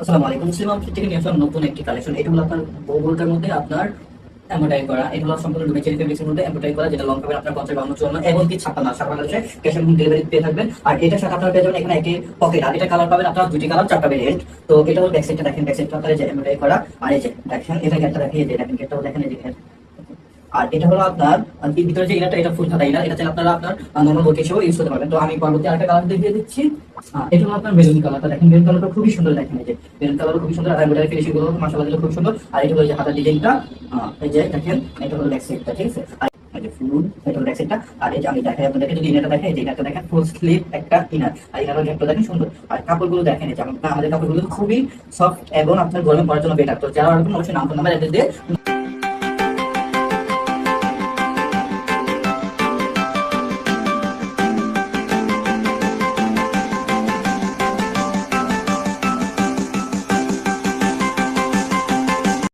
আসসালামু আলাইকুম। মুসলিম আউটফিট থেকে নিয়ে আসলাম নতুন একটি কালেকশন। এটা হলো আপনার বোরকার মধ্যে আপনার এমব্রয়ডারি করা। এগুলো সম্পূর্ণ ডুমেচেরি ফেব্রিক্সের মধ্যে এমব্রয়ডারি করা, যেটা লং পাবেন আপনার 50, 52, 54 এবং কি 56 সারা বাংলাদেশে ক্যাশ অন ডেলিভারি পেয়ে থাকবেন। আর এটার সাথে আপনারা পেয়ে যাবেন এখানে একটি পকেট। আর এটা কালার পাবেন আপনারা দুটি কালার, চারটা ভেরিয়েন্ট। তো এটা হলো ব্যাক সাইডটা দেখেন, ব্যাক সাইডটা আপনারা যে এমব্রয়ডারি করা। আর এই যে দেখেন এটা গেটটা দেখেন, এই যে দেখেন গেটটাও দেখেন, এই যে আর এটা হলো আপনার ভিতরে যে ইনারটা, এটা ফুল হাতা ইনার। এটা চাইলে আপনারা আপনার নরমাল ওকে হিসেবে ইউজ করতে পারবেন। তো আমি পরবর্তী আরেকটা কালার দেখিয়ে দিচ্ছি। এটা হলো আপনার মেরুন কালারটা দেখেন, মেরুন কালারটা খুবই সুন্দর দেখেন, এই যে মেরুন কালারও খুবই সুন্দর। আর এমব্রয়ডারি ফিনিশিং গুলো মাশাআল্লাহ দিলে খুব সুন্দর। আর এটা হলো যে হাতার ডিজাইনটা, এই যে দেখেন এটা হলো ব্যাক সাইডটা, ঠিক আছে। আর এই যে ফুল, এটা হলো ব্যাক সাইডটা। আর এই যে আমি দেখাই আপনাদেরকে, যদি ইনারটা দেখেন, এই যে ইনারটা দেখেন ফুল স্লিভ একটা ইনার। আর ইনারের গেটটা দেখেন সুন্দর। আর কাপড়গুলো দেখেন, এই যে আমাদের কাপড়গুলো খুবই সফট এবং আপনার গরমে পরার জন্য বেটার। তো যারা অবশ্যই নাম নাম্বার অ্যাড্রেস দিয়ে